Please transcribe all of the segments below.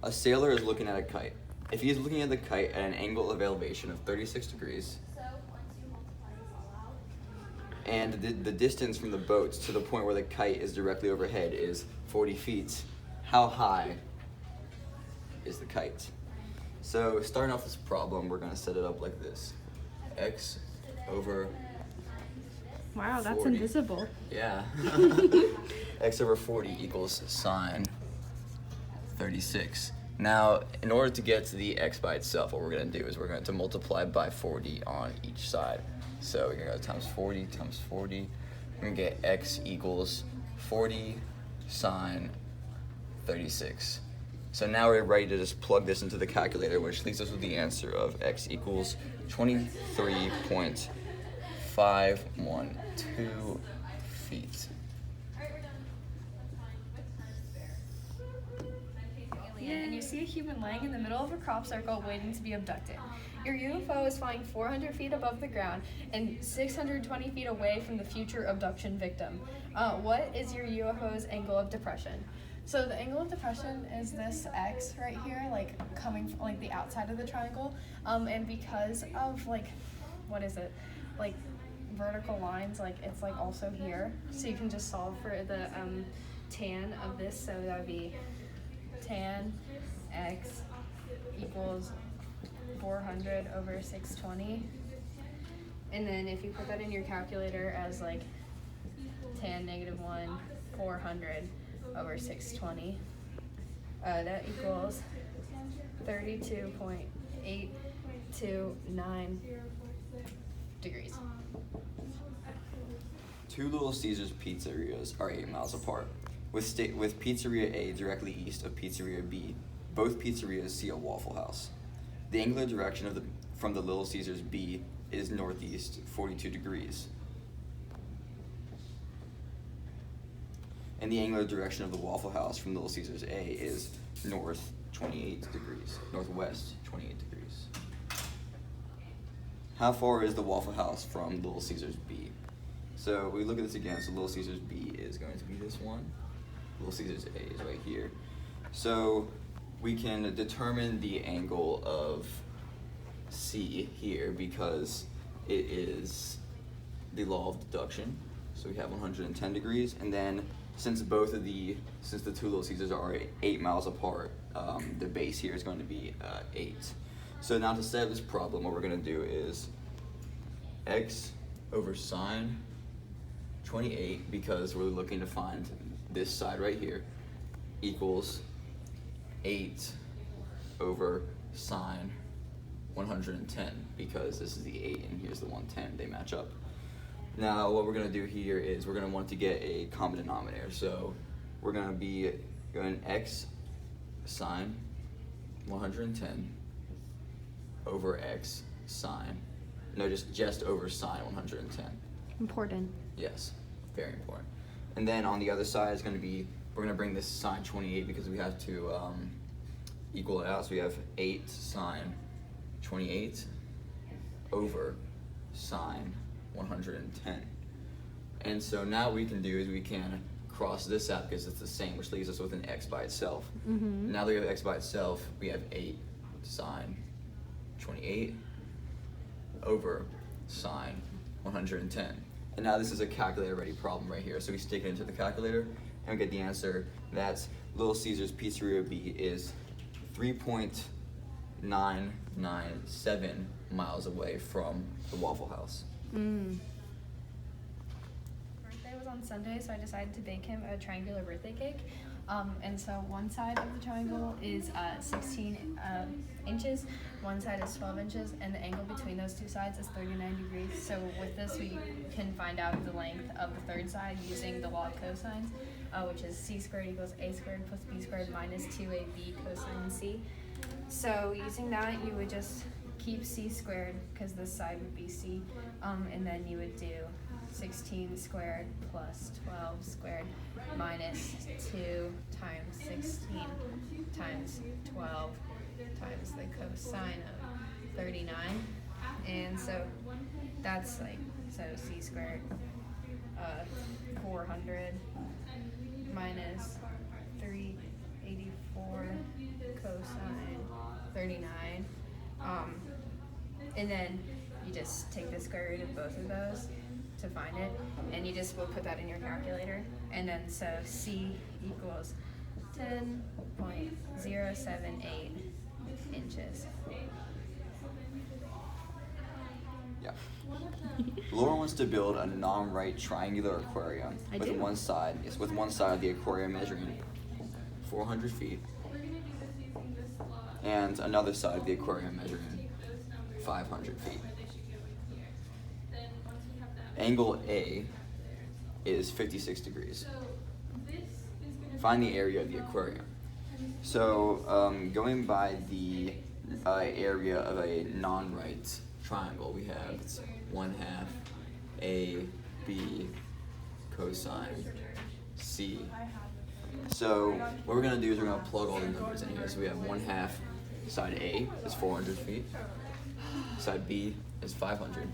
A sailor is looking at a kite. If he is looking at the kite at an angle of elevation of 36 degrees, and the distance from the boat to the point where the kite is directly overhead is 40 feet, how high is the kite? So starting off this problem, we're gonna set it up like this. X over Wow, that's 40. invisible. Yeah. X over 40 equals sine 36. Now, in order to get to the x by itself, what we're going to do is we're going to multiply by 40 on each side. So we're going to go times 40 times 40. We're going to get x equals 40 sine 36. So now we're ready to just plug this into the calculator, which leaves us with the answer of x equals 23.512 feet. And you see a human laying in the middle of a crop circle waiting to be abducted. Your UFO is flying 400 feet above the ground and 620 feet away from the future abduction victim. What is your UFO's angle of depression? So the angle of depression is this X right here, like coming from like the outside of the triangle, and because of like, what is it, like vertical lines, like it's like also here. So you can just solve for the tan of this. So that would be tan x equals 400 over 620, and then if you put that in your calculator as like tan -1 400 over 620, that equals 32.829 degrees. Two Little Caesars pizzerias are 8 miles apart. With Pizzeria A directly east of Pizzeria B, both pizzerias see a Waffle House. The angular direction from the Little Caesars B is northeast 42 degrees. And the angular direction of the Waffle House from Little Caesars A is northwest 28 degrees. How far is the Waffle House from Little Caesars B? So we look at this again. So Little Caesars B is going to be this one. Little Caesars A is right here. So we can determine the angle of C here because it is the law of deduction. So we have 110 degrees, and then since the two Little Caesars are 8 miles apart, the base here is going to be 8. So now to set this problem, what we're going to do is x over sine 28, because we're looking to find this side right here, equals 8 over sine 110, because this is the 8 and here's the 110, they match up. Now what we're going to do here is we're going to want to get a common denominator, so we're going to be going x sine 110 over x sine, no, just over sine 110. Important. Yes, very important. And then on the other side is going to be, we're going to bring this sine 28 because we have to equal it out. So we have 8 sine 28 over sine 110. And so now what we can do is we can cross this out because it's the same, which leaves us with an x by itself. Mm-hmm. Now that we have x by itself, we have 8 sine 28 over sine 110. And now this is a calculator-ready problem right here. So we stick it into the calculator and we get the answer. That's Little Caesars Pizzeria B is 3.997 miles away from the Waffle House. Mm. Birthday was on Sunday, so I decided to bake him a triangular birthday cake. And so one side of the triangle is 16 inches, one side is 12 inches, and the angle between those two sides is 39 degrees. So with this, we can find out the length of the third side using the law of cosines, which is c squared equals a squared plus b squared minus 2ab cosine c. So using that, you would just keep c squared, because this side would be c, and then you would do 16 squared plus 12 squared minus 2 times 16 times 12 times the cosine of 39. And so that's like, so c squared 400 minus 384 cosine 39. And then you just take the square root of both of those to find it, and you just will put that in your calculator. And then so C equals 10.078 inches. Yeah. Laura wants to build a non-right triangular aquarium I with do. one side of the aquarium measuring 400 feet and another side of the aquarium measuring 500 feet. Angle A is 56 degrees. Find the area of the aquarium. So going by the area of a non-right triangle, we have 1/2 A, B, cosine C. So what we're going to do is we're going to plug all the numbers in here. So we have 1/2 side A is 400 feet, side B is 500,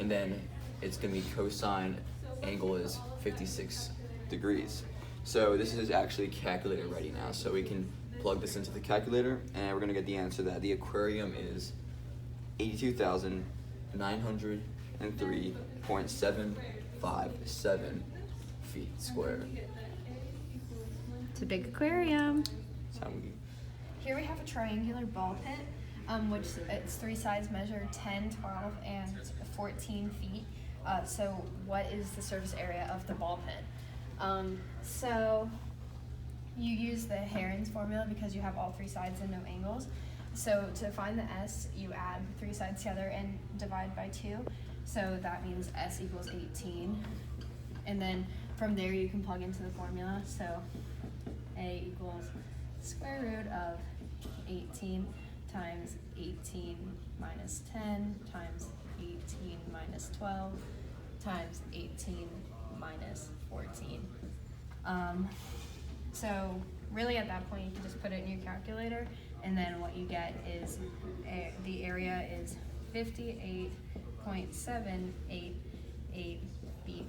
and then it's going to be cosine angle is 56 degrees. So this is actually calculator ready now, so we can plug this into the calculator and we're going to get the answer that the aquarium is 82,903.757 feet square. It's a big aquarium. That's how we Here we have a triangular ball pit, which its three sides measure 10, 12, and 14 feet. So what is the surface area of the ball pit? So you use the Heron's formula because you have all three sides and no angles. So to find the S, you add three sides together and divide by 2. So that means S equals 18. And then from there you can plug into the formula. So A equals square root of 18 times 18 minus 10 times 18 minus 12 times 18 minus 14. So really at that point you can just put it in your calculator, and then what you get is the area is 58.788 feet